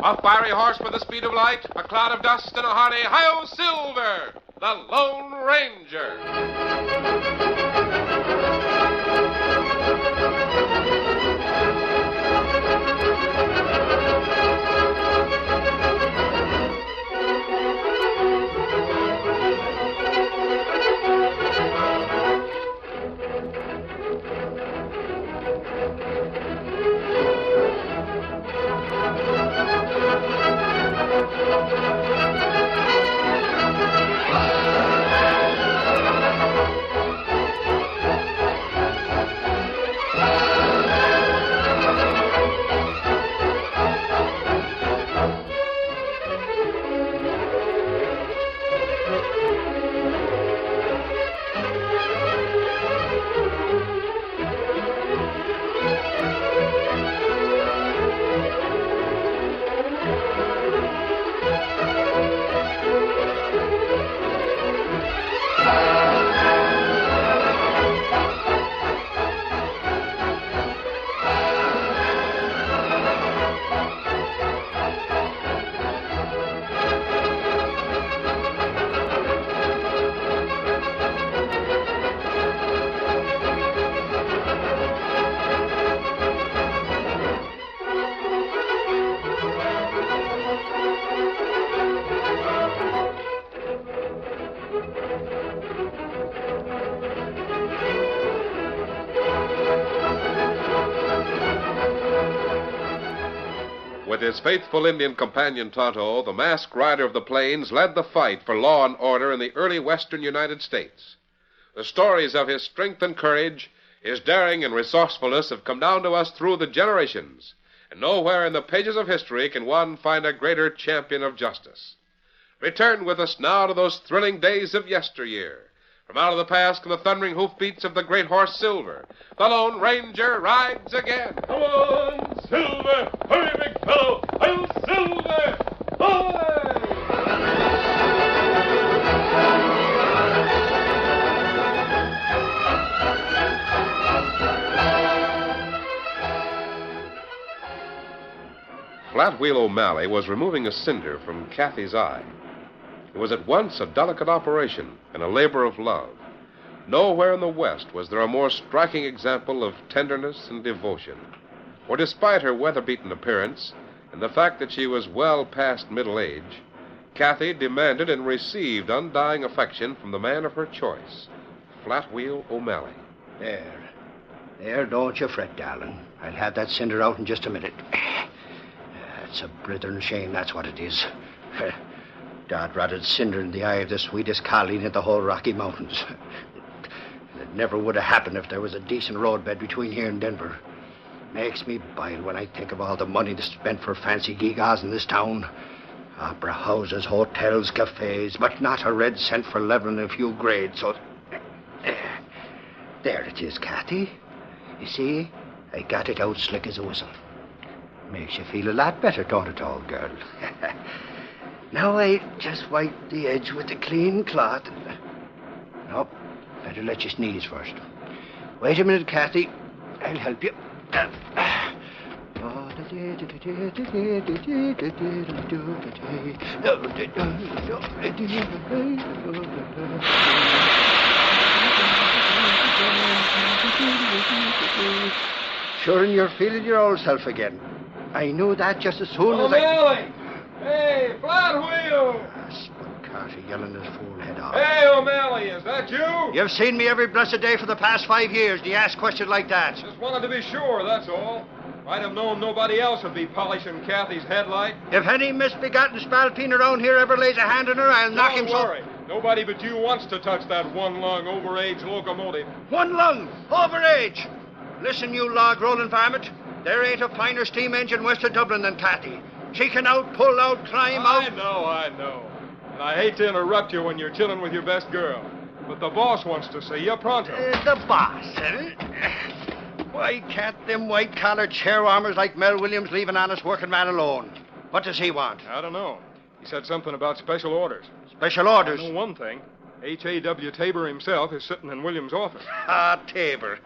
A fiery horse with the speed of light, a cloud of dust, and a hearty Hi-Yo Silver, the Lone Ranger. With his faithful Indian companion Tonto, the masked rider of the plains led the fight for law and order in the early western United States. The stories of his strength and courage, his daring and resourcefulness have come down to us through the generations, and nowhere in the pages of history can one find a greater champion of justice. Return with us now to those thrilling days of yesteryear. From out of the past come the thundering hoofbeats of the great horse Silver. The Lone Ranger rides again. Come on, Silver! Hurry, big fellow! I'll Silver! Away! Flatwheel O'Malley was removing a cinder from Kathy's eye. It was at once a delicate operation and a labor of love. Nowhere in the West was there a more striking example of tenderness and devotion. For despite her weather-beaten appearance and the fact that she was well past middle age, Kathy demanded and received undying affection from the man of her choice, Flatwheel O'Malley. There, don't you fret, darling. I'll have that cinder out in just a minute. It's a blithering shame, that's what it is. Dod-rotted cinder in the eye of the sweetest colleen in the whole Rocky Mountains. It never would have happened if there was a decent roadbed between here and Denver. Makes me boil when I think of all the money that's spent for fancy gewgaws in this town. Opera houses, hotels, cafes, but not a red cent for leveling a few grades, so... There it is, Kathy. You see, I got it out slick as a whistle. Makes you feel a lot better, don't it, old girl? Now I just wipe the edge with a clean cloth. Nope, better let you sneeze first. Wait a minute, Kathy. I'll help you. Sure, and you're feeling your old self again. I knew that just as soon as O'Malley! Hey, Flatwheel! Spud Carter yelling his fool head off. Hey, O'Malley, is that you? You've seen me every blessed day for the past 5 years. Do you ask questions like that? Just wanted to be sure, that's all. I'd have known nobody else would be polishing Kathy's headlight. If any misbegotten spalpeen around here ever lays a hand on her, I'll knock him Don't worry. Nobody but you wants to touch that one-lung, overage locomotive. One lung, overage. Listen, you log-rolling varmint. There ain't a finer steam engine west of Dublin than Kathy. She can out, pull out, climb out. I know. And I hate to interrupt you when you're chilling with your best girl. But the boss wants to see you pronto. The boss, eh? Why can't them white-collar chair warmers like Mel Williams leave an honest working man alone? What does he want? I don't know. He said something about special orders. Special orders? I know one thing. A W Tabor himself is sitting in Williams' office. Ah, Tabor.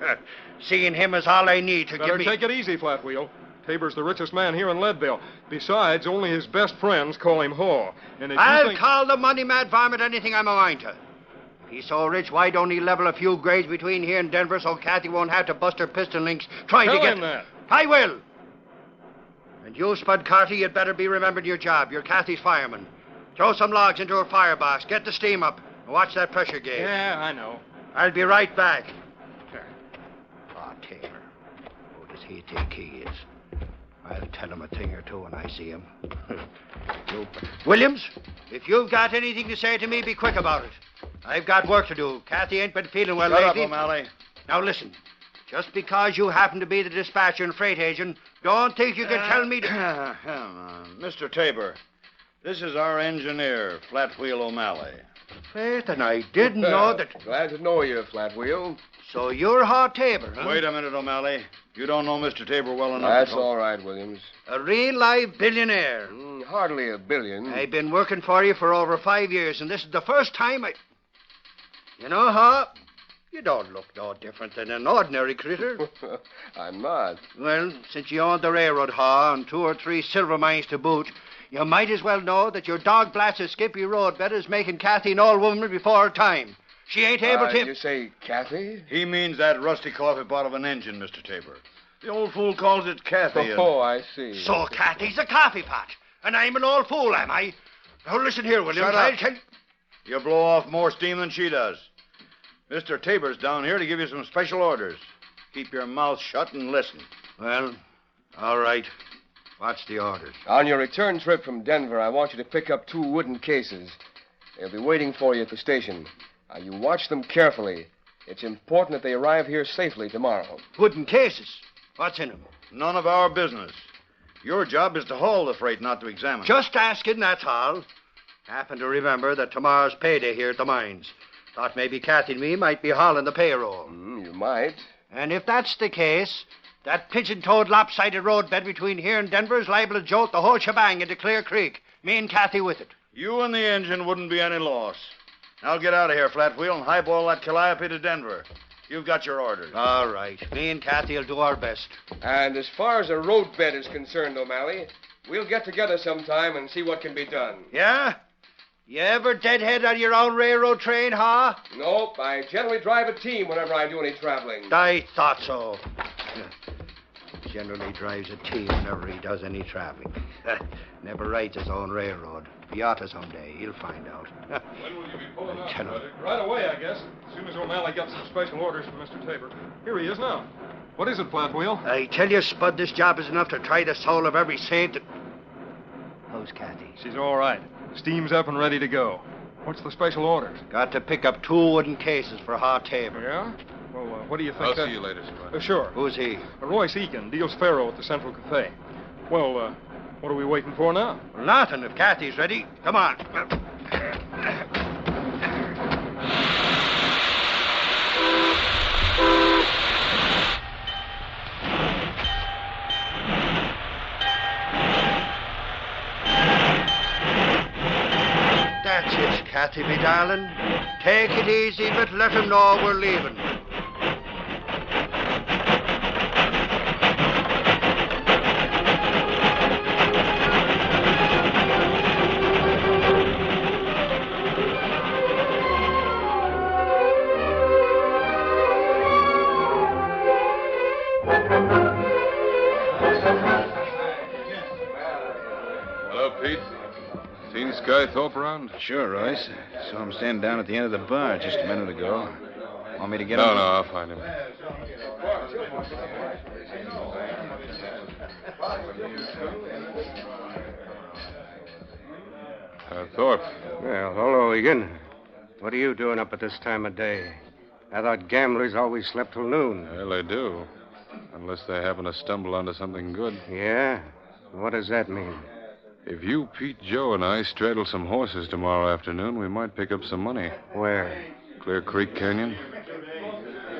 Seeing him is all I need to Better give me... take it easy, Flatwheel. Tabor's the richest man here in Leadville. Besides, only his best friends call him Haw. And if you I'll think... call the money-mad varmint anything I'm a mind to. If he's so rich, why don't he level a few grades between here and Denver so Kathy won't have to bust her piston links trying Tell to get... him that. I will. And you, Spud Carty, you'd better be remembering your job. You're Kathy's fireman. Throw some logs into her firebox. Get the steam up. And watch that pressure gauge. Yeah, I know. I'll be right back. Taylor. Who does he think he is? I'll tell him a thing or two when I see him. Williams, if you've got anything to say to me, be quick about it. I've got work to do. Kathy ain't been feeling well Shut lately. up, O'Malley. Now listen. Just because you happen to be the dispatcher and freight agent, don't think you can tell me to... Mr. Tabor, this is our engineer, Flatwheel O'Malley. Faith, and I didn't know that... Glad to know you, Flatwheel. So you're Haw Tabor, huh? Wait a minute, O'Malley. You don't know Mr. Tabor well enough. That's to talk. all right, Williams. A real live billionaire. Hardly a billion. I've been working for you for over 5 years, and this is the first time I... You know, Haw, you don't look no different than an ordinary critter. I'm not. Well, since you own the railroad, Haw, and 2 or 3 silver mines to boot, you might as well know that your dog-blasted Skippy roadbed is making Kathy an old woman before her time. She ain't able to... You say Kathy? He means that rusty coffee pot of an engine, Mr. Tabor. The old fool calls it Kathy. Oh, I see. So Kathy's a coffee pot, and I'm an old fool, am I? Now listen here, Williams. Shut up. I'll tell... You blow off more steam than she does. Mr. Tabor's down here to give you some special orders. Keep your mouth shut and listen. Well, all right. What's the orders? On your return trip from Denver, I want you to pick up 2 wooden cases. They'll be waiting for you at the station. Now, you watch them carefully. It's important that they arrive here safely tomorrow. Wooden cases. What's in them? None of our business. Your job is to haul the freight, not to examine. Just asking, that's all. Happen to remember that tomorrow's payday here at the mines. Thought maybe Kathy and me might be hauling the payroll. You might. And if that's the case, that pigeon-toed, lopsided roadbed between here and Denver is liable to jolt the whole shebang into Clear Creek. Me and Kathy with it. You and the engine wouldn't be any loss. Now get out of here, Flatwheel, and highball that calliope to Denver. You've got your orders. All right. Me and Kathy will do our best. And as far as a roadbed is concerned, O'Malley, we'll get together sometime and see what can be done. Yeah? You ever deadhead on your own railroad train, Haw? Nope, I generally drive a team whenever I do any traveling. I thought so. Generally drives a team whenever he does any traveling. Never rides his own railroad. He ought to someday. He'll find out. When will you be pulling up, Tell him. buddy? Right away, I guess. As soon as O'Malley got some special orders from Mr. Tabor. Here he is now. What is it, Flatwheel? I tell you, Spud, this job is enough to try the soul of every saint that... How's Kathy? She's all right. Steam's up and ready to go. What's the special orders? Got to pick up 2 wooden cases for Haw Tabor. Yeah? Well, what do you think? I'll see you later, Spud. Sure. Who's he? Royce Eakin deals faro at the Central Cafe. Well, what are we waiting for now? Well, nothing. If Kathy's ready, come on. That's it, Kathy, me darling. Take it easy, but let him know we're leaving. Hello, Pete. Seen Sky Thorpe around? Sure, Royce. Saw him stand down at the end of the bar just a minute ago. Want me to get No, him? no, I'll find him. Thorpe. Well, hello, Egan. What are you doing up at this time of day? I thought gamblers always slept till noon. Well, they do. Unless they happen to stumble onto something good. Yeah? What does that mean? If you, Pete, Joe, and I straddle some horses tomorrow afternoon, we might pick up some money. Where? Clear Creek Canyon.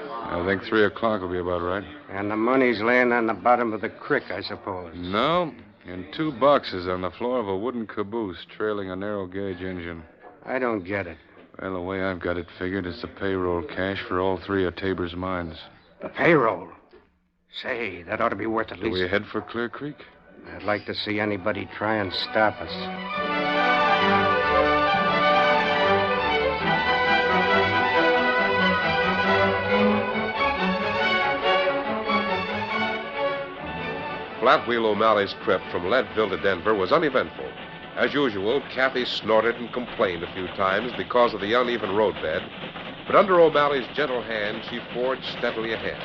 I think 3 o'clock will be about right. And the money's laying on the bottom of the creek, I suppose. No, in 2 boxes on the floor of a wooden caboose trailing a narrow gauge engine. I don't get it. Well, the way I've got it figured, it's the payroll cash for all 3 of Tabor's mines. The payroll. Say, that ought to be worth at Do least... we head for Clear Creek? I'd like to see anybody try and stop us. Flatwheel O'Malley's trip from Leadville to Denver was uneventful. As usual, Kathy snorted and complained a few times because of the uneven roadbed, but under O'Malley's gentle hand, she forged steadily ahead.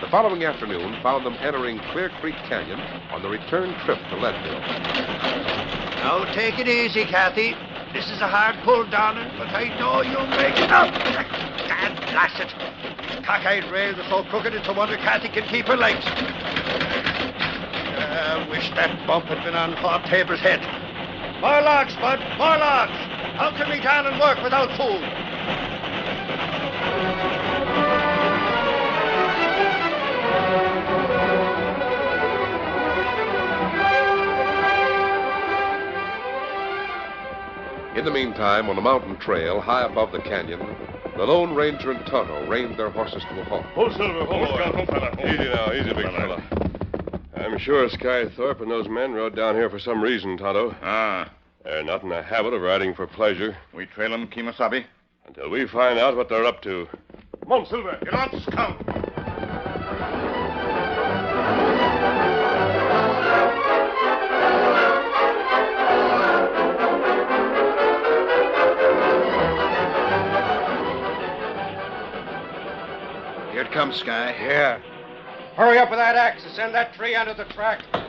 The following afternoon found them entering Clear Creek Canyon on the return trip to Leadville. Now, take it easy, Kathy. This is a hard pull, darling, but I know you'll make it up. God blast it. These cockeyed rails are so crooked, it's a wonder Kathy can keep her legs. I wish that bump had been on Bob Tabor's head. More logs, Bud, more logs. How can we darling work without food? In the meantime, on a mountain trail high above the canyon, the Lone Ranger and Tonto reined their horses to a halt. Hold, Silver, hold. Easy now, easy, big fella. I'm sure Sky Thorpe and those men rode down here for some reason, Tonto. They're not in the habit of riding for pleasure. We trail them, Kemosabe? Until we find out what they're up to. Come on, Silver. Get on, Scout. Here it comes, Sky. Yeah. Hurry up with that axe and send that tree onto the track. That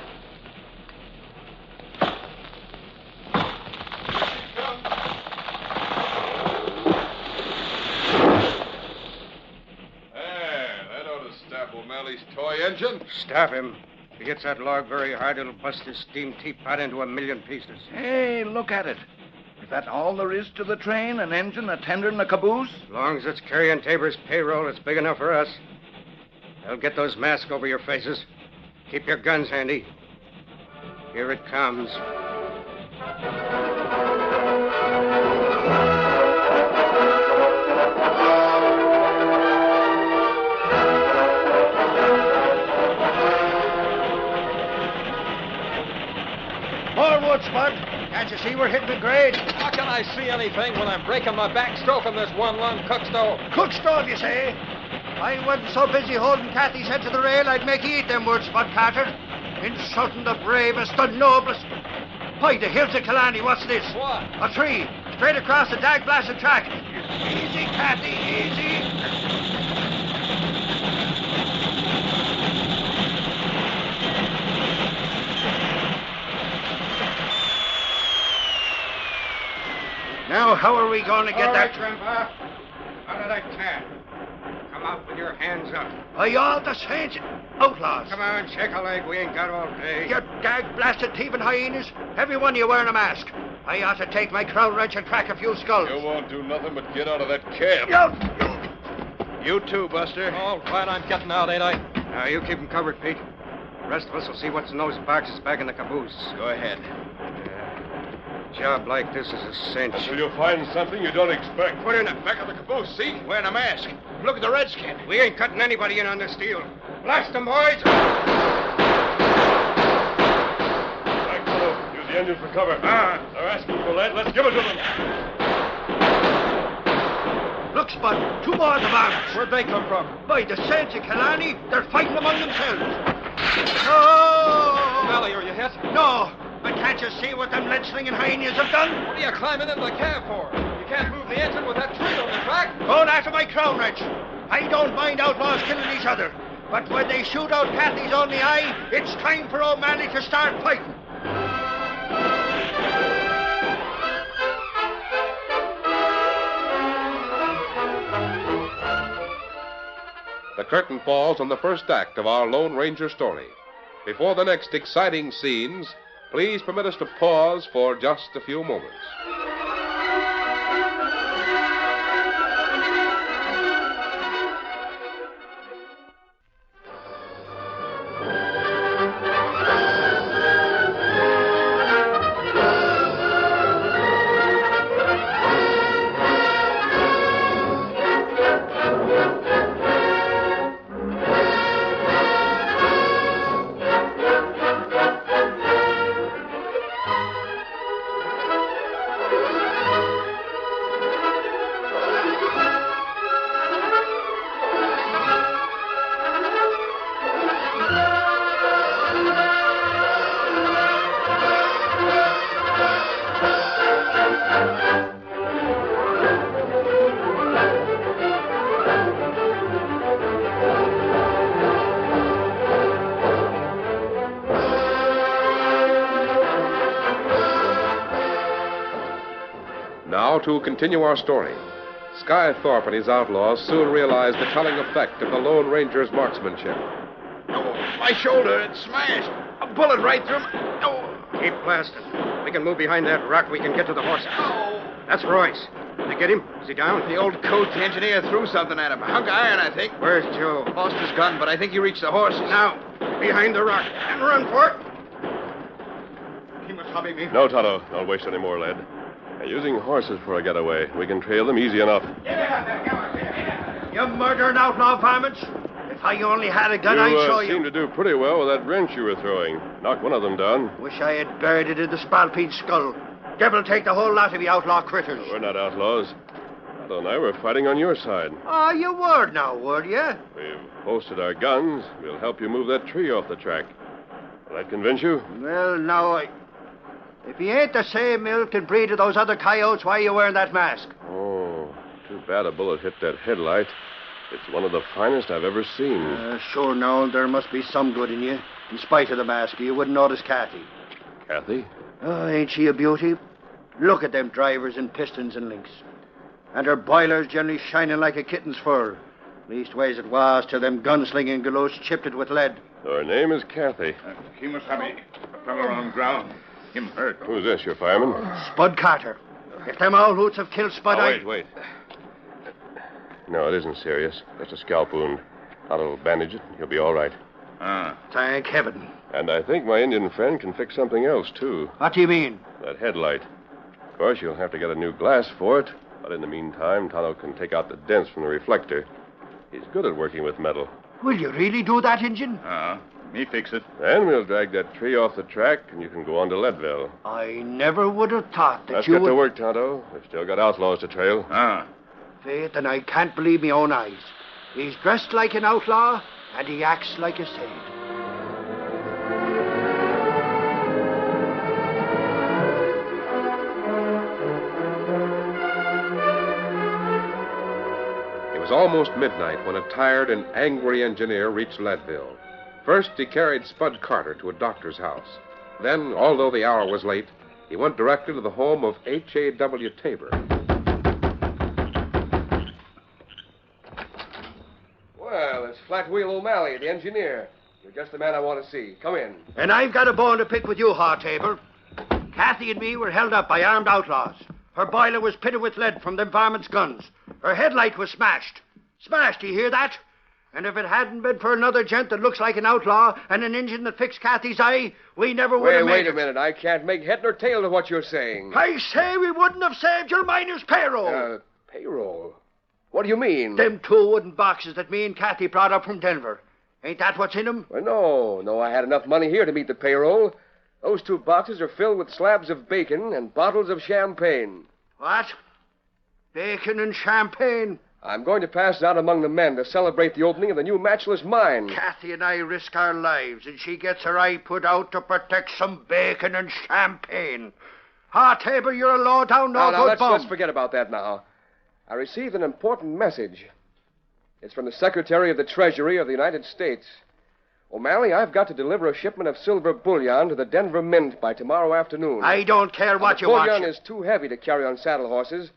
ought to stop O'Malley's toy engine. Stop him. If he hits that log very hard, it'll bust his steam teapot into 1,000,000 pieces. Hey, look at it. Is that all there is to the train? An engine, a tender, and a caboose? As long as it's carrying Tabor's payroll, it's big enough for us. I'll get those masks over your faces. Keep your guns handy. Here it comes. More wood, Spud. Can't you see we're hitting the grade? How can I see anything when I'm breaking my back stroking this one-lung cook stove? Cook stove, you say? I wasn't so busy holding Kathy's head to the rail, I'd make you eat them words, Spud Carter. Insulting the bravest, the noblest. By the hills of Killarney, what's this? What? A tree, straight across the dag-blasted track. Easy, Kathy, easy. Now, how are we going to get All that... right, Grandpa. Out of that can. Come out with your hands up. Are you all the saints outlaws? Come on, shake a leg. We ain't got all day. You dag-blasted thieving hyenas. Every one of you wearing a mask. I ought to take my crown wrench and crack a few skulls. You won't do nothing but get out of that camp. You You too, Buster. All right, I'm getting out, ain't I? Now, you keep them covered, Pete. The rest of us will see what's in those boxes back in the caboose. Go ahead. Job like this is a cinch. Until you find something you don't expect. Put in the back of the caboose, see? Wearing a mask. Look at the redskin. We ain't cutting anybody in on this deal. Blast them, boys! Right, Tonto. Use the engine for cover. They're asking for lead. Let's give it to them. Look, Spud, two more of the varmints. Where'd they come from? By the saints of Killarney, they're fighting among themselves. No! O'Malley, are you hit? No, but can't you see what them lead-slinging hyenas have done? What are you climbing into the cab for? You can't move the engine with that tree on the track. Going after my crown wrench. I don't mind outlaws killing each other, but when they shoot out Kathy's only eye, it's time for O'Malley to start fighting. The curtain falls on the first act of our Lone Ranger story. Before the next exciting scenes, please permit us to pause for just a few moments. Now to continue our story. Sky Thorpe and his outlaws soon realized the telling effect of the Lone Ranger's marksmanship. Oh, my shoulder, it's smashed. A bullet right through my... Oh. Keep blasting. We can move behind that rock. We can get to the horses. That's Royce. Did they get him? Is he down? The old coach engineer threw something at him. A hunk of iron, I think. Where's Joe? Lost his gun, but I think he reached the horses. Now, behind the rock. And run for it. He must hobby me. No, Tonto. Don't waste any more lead. They're using horses for a getaway. We can trail them easy enough. You murdering outlaw varmints. If I only had a gun, I'd show you. You seem to do pretty well with that wrench you were throwing. Knocked one of them down. Wish I had buried it in the Spalpeen skull. Devil take the whole lot of you outlaw critters. We're not outlaws. Tonto and I were fighting on your side. Oh, you were now, were you? We've posted our guns. We'll help you move that tree off the track. Will that convince you? Well, now, if he ain't the same milk and breed of those other coyotes, why are you wearing that mask? Oh, too bad a bullet hit that headlight. It's one of the finest I've ever seen. Sure, now, there must be some good in you. In spite of the mask, you wouldn't notice Kathy. Kathy? Oh, ain't she a beauty? Look at them drivers in pistons and links. And her boiler's generally shining like a kitten's fur. Leastways it was till them gunslinging galoos chipped it with lead. Her name is Kathy. He must have a fellow on ground. Him hurt. Who's this, your fireman? Spud Carter. If them owl hoots have killed Spud, Wait. No, it isn't serious. Just a scalp wound. I'll bandage it. He'll be all right. Thank heaven. And I think my Indian friend can fix something else, too. What do you mean? That headlight. Of course, you'll have to get a new glass for it. But in the meantime, Tonto can take out the dents from the reflector. He's good at working with metal. Will you really do that, Injun? Me fix it. Then we'll drag that tree off the track, and you can go on to Leadville. I never would have thought that Let's you get would... to work, Tonto. We've still got outlaws to trail. Faith, and I can't believe my own eyes. He's dressed like an outlaw, and he acts like a saint. It was almost midnight when a tired and angry engineer reached Leadville. First, he carried Spud Carter to a doctor's house. Then, although the hour was late, he went directly to the home of A W Tabor. Well, it's Flatwheel O'Malley, the engineer. You're just the man I want to see. Come in. And I've got a bone to pick with you, Tabor. Kathy and me were held up by armed outlaws. Her boiler was pitted with lead from them varmints' guns. Her headlight was smashed. Smashed, do you hear that? And if it hadn't been for another gent that looks like an outlaw and an engine that fixed Kathy's eye, we never would have made Wait a minute. I can't make head nor tail of what you're saying. I say we wouldn't have saved your miner's payroll. Payroll? What do you mean? Them 2 wooden boxes that me and Kathy brought up from Denver. Ain't that what's in them? Well, no. I had enough money here to meet the payroll. Those 2 boxes are filled with slabs of bacon and bottles of champagne. What? Bacon and champagne? I'm going to pass it out among the men to celebrate the opening of the new matchless mine. Kathy and I risk our lives, and she gets her eye put out to protect some bacon and champagne. Tabor, you're a low-down, no-good bum. Let's forget about that now. I received an important message. It's from the Secretary of the Treasury of the United States. O'Malley, I've got to deliver a shipment of silver bullion to the Denver Mint by tomorrow afternoon. I don't care what you want. The bullion is too heavy to carry on saddle horses,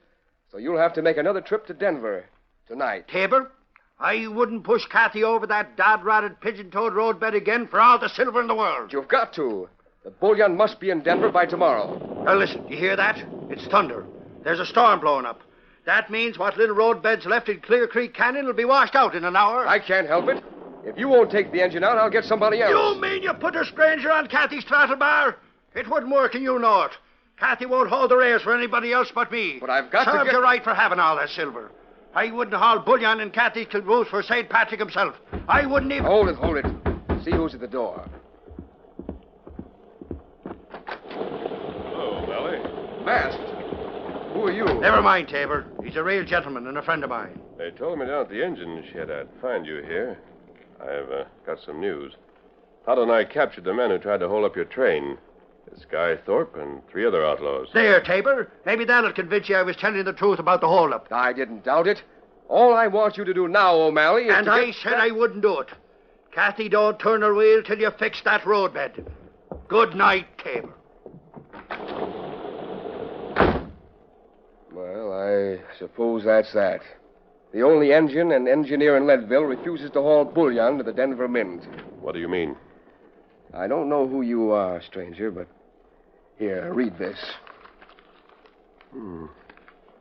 so you'll have to make another trip to Denver tonight. Tabor, I wouldn't push Kathy over that dod-rotted, pigeon-toed roadbed again for all the silver in the world. You've got to. The bullion must be in Denver by tomorrow. Now listen, you hear that? It's thunder. There's a storm blowing up. That means what little roadbed's left in Clear Creek Canyon will be washed out in an hour. I can't help it. If you won't take the engine out, I'll get somebody else. You mean you put a stranger on Kathy's throttle bar? It wouldn't work, and you know it. Kathy won't hold the rails for anybody else but me. But I've got to Serves you right for having all that silver. I wouldn't haul bullion in Kathy's caboose for St. Patrick himself. I wouldn't even... Hold it. See who's at the door. Hello, O'Malley. Masked. Who are you? Never mind, Tabor. He's a real gentleman and a friend of mine. They told me down at the engine shed I'd find you here. I've got some news. Tonto and I captured the men who tried to hold up your train. It's Guy Thorpe and 3 other outlaws. There, Tabor. Maybe that'll convince you I was telling the truth about the holdup. I didn't doubt it. All I want you to do now, O'Malley, is and I said I wouldn't do it. Kathy, don't turn her wheel till you fix that roadbed. Good night, Tabor. I suppose that's that. The only engine and engineer in Leadville refuses to haul bullion to the Denver Mint. What do you mean? I don't know who you are, stranger, but here, read this.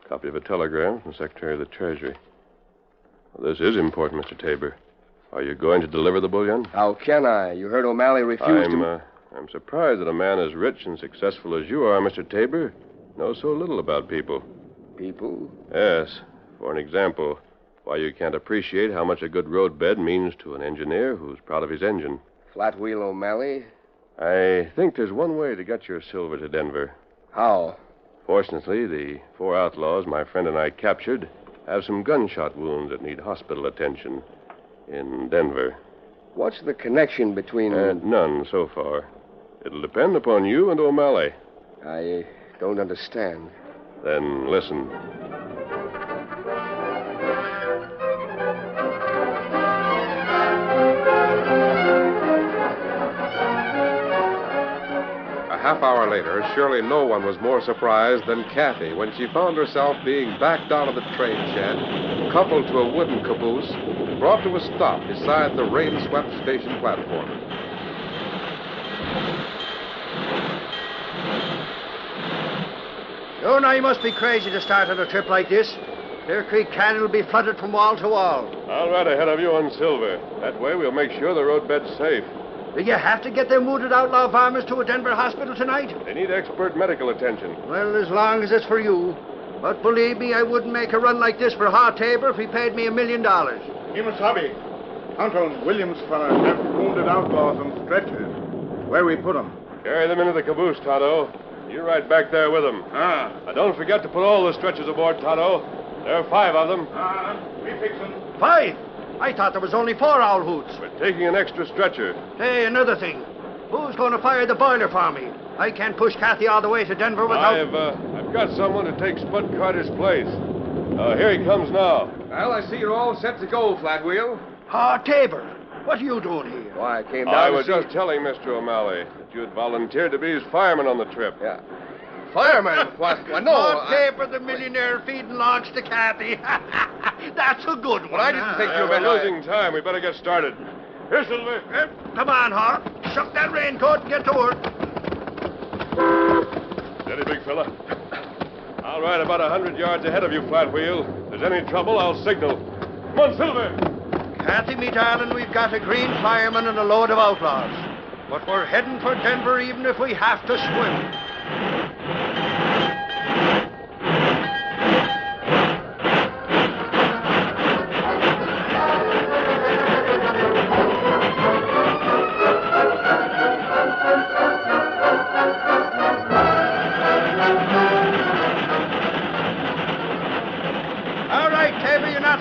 Copy of a telegram from the Secretary of the Treasury. Well, this is important, Mr. Tabor. Are you going to deliver the bullion? How can I? You heard O'Malley refuse to... I'm surprised that a man as rich and successful as you are, Mr. Tabor, knows so little about people. People? Yes. For an example, why you can't appreciate how much a good roadbed means to an engineer who's proud of his engine. Flat Wheel O'Malley? I think there's one way to get your silver to Denver. How? Fortunately, the 4 outlaws my friend and I captured have some gunshot wounds that need hospital attention in Denver. What's the connection between... None so far. It'll depend upon you and O'Malley. I don't understand. Then listen. A half hour later, surely no one was more surprised than Kathy when she found herself being backed out of the train shed, coupled to a wooden caboose, brought to a stop beside the rain-swept station platform. You know you must be crazy to start on a trip like this. Clear Creek Canyon will be flooded from wall to wall. I'll ride ahead of you on Silver. That way we'll make sure the roadbed's safe. Will you have to get them wounded outlaw farmers to a Denver hospital tonight? They need expert medical attention. Well, as long as it's for you. But believe me, I wouldn't make a run like this for A W Tabor if he paid me $1 million. Kimasabi, Tonto Williams fellas have wounded outlaws on stretchers. Where we put them? Carry them into the caboose, Tonto. You ride back there with them. Now, don't forget to put all the stretchers aboard, Tonto. There are 5 of them. We fix them. 5? I thought there was only 4 owl hoots. We're taking an extra stretcher. Hey, another thing. Who's going to fire the boiler for me? I can't push Kathy all the way to Denver without... I've got someone to take Spud Carter's place. Here he comes now. Well, I see you're all set to go, Flat Wheel. A W Tabor, what are you doing here? Why, I came down I to was see... just telling Mr. O'Malley that you had volunteered to be his fireman on the trip. Yeah. Fireman? What? No. A W Tabor, the millionaire feeding logs to Kathy. That's a good one. Well, I didn't think you We're meant... losing time. We better get started. Here, Silver. Come on, Hawk. Shuck that raincoat and get to work. Steady, big fella. I'll ride about 100 yards ahead of you, Flat Wheel. If there's any trouble, I'll signal. Come on, Silver. Kathy, me darling, we've got a green fireman and a load of outlaws. But we're heading for Denver even if we have to swim.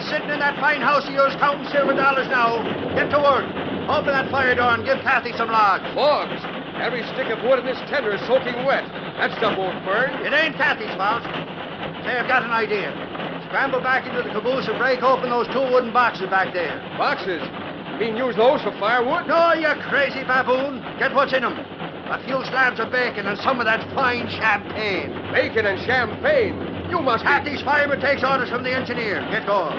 Sitting in that fine house of yours counting silver dollars now. Get to work. Open that fire door and give Kathy some logs. Logs? Every stick of wood in this tender is soaking wet. That stuff won't burn. It ain't Kathy's fault. Say, I've got an idea. Scramble back into the caboose and break open those 2 wooden boxes back there. Boxes? You mean use those for firewood? No, you crazy baboon. Get what's in them. A few slabs of bacon and some of that fine champagne. Bacon and champagne? You must Kathy's fireman takes orders from the engineer. Get going.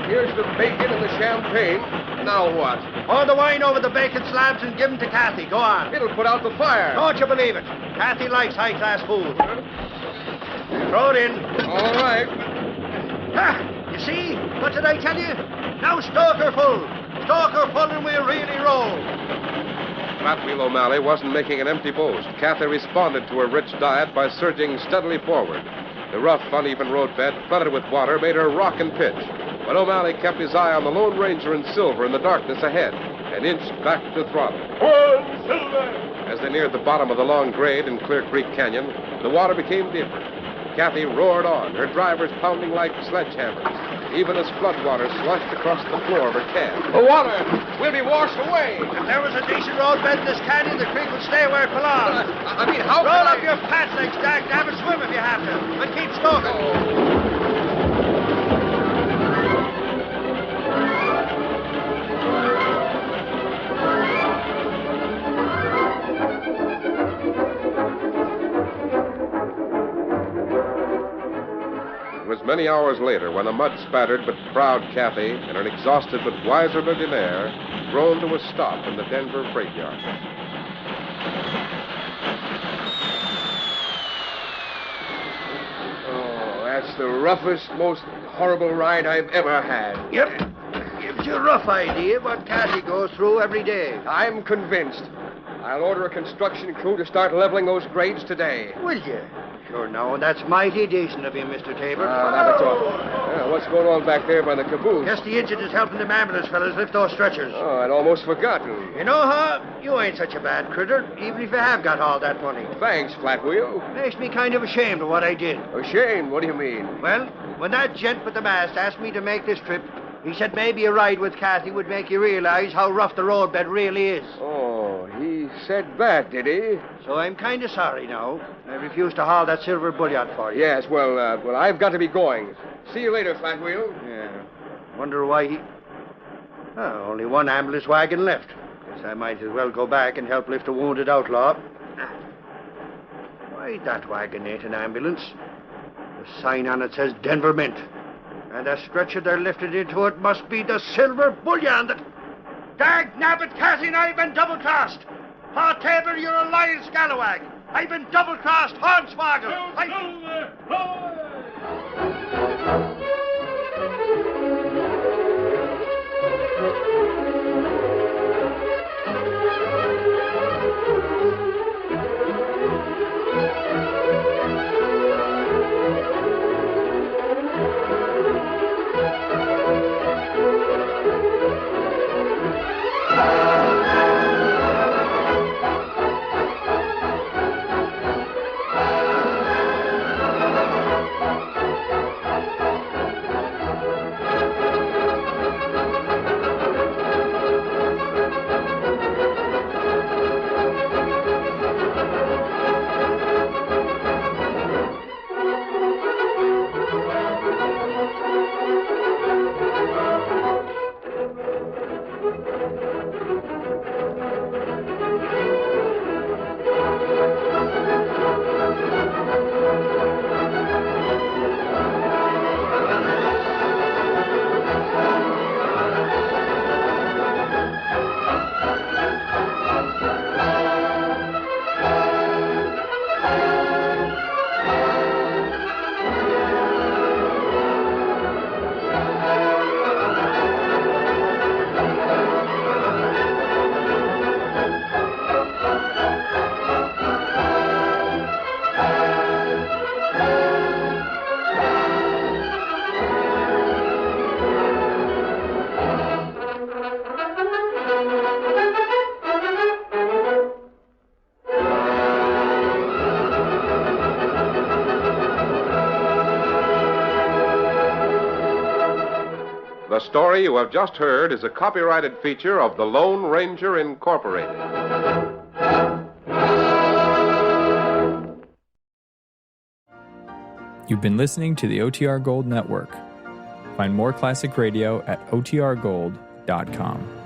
Here's the bacon and the champagne. Now what? Pour the wine over the bacon slabs and give them to Kathy. Go on. It'll put out the fire. Don't you believe it? Kathy likes high-class food. Throw it in. All right. Ha! You see? What did I tell you? Now stoke her full. Stoke her full and we'll really roll. Flat Wheel O'Malley wasn't making an empty boast. Kathy responded to her rich diet by surging steadily forward. The rough, uneven roadbed, flooded with water, made her rock and pitch. But O'Malley kept his eye on the Lone Ranger and Silver in the darkness ahead and inched back to throttle. One, Silver! As they neared the bottom of the long grade in Clear Creek Canyon, the water became deeper. Kathy roared on, her drivers pounding like sledgehammers, even as floodwater sloshed across the floor of her cab. The water! We'll be washed away! If there was a decent roadbed in this canyon, the creek would stay where it belongs. I mean, how Roll can up your pants legs, Jack. Have a swim if you have to. But keep stoking. many hours later when a mud-spattered but proud Kathy and an exhausted but wiser millionaire drove to a stop in the Denver freight yard. Oh, that's the roughest, most horrible ride I've ever had. Yep. Gives you a rough idea what Kathy goes through every day. I'm convinced. I'll order a construction crew to start leveling those grades today. Will you? Sure, now, that's mighty decent of you, Mr. Tabor. Now it's all. What's going on back there by the caboose? Guess the engine is helping them ambulance fellas lift those stretchers. Oh, I'd almost forgotten. You know, huh? You ain't such a bad critter, even if you have got all that money. Thanks, Flatwheel. Makes me kind of ashamed of what I did. Ashamed? What do you mean? Well, when that gent with the mast asked me to make this trip, he said maybe a ride with Kathy would make you realize how rough the roadbed really is. Oh, he said that, did he? So I'm kind of sorry now. I refused to haul that silver bullion for you. Yes, well, I've got to be going. See you later, Flatwheel. Yeah. Wonder why he... Oh, only one ambulance wagon left. Guess I might as well go back and help lift a wounded outlaw. Why, that wagon ain't an ambulance. The sign on it says Denver Mint. And the stretcher they're lifted into it must be the silver bullion that... Dag nabbit, Cassie, and I've been double-crossed. Pa Tabor, you're a lying scalawag. I've been double-crossed, Hornswoggle. The story you have just heard is a copyrighted feature of the Lone Ranger Incorporated. You've been listening to the OTR Gold Network. Find more classic radio at otrgold.com.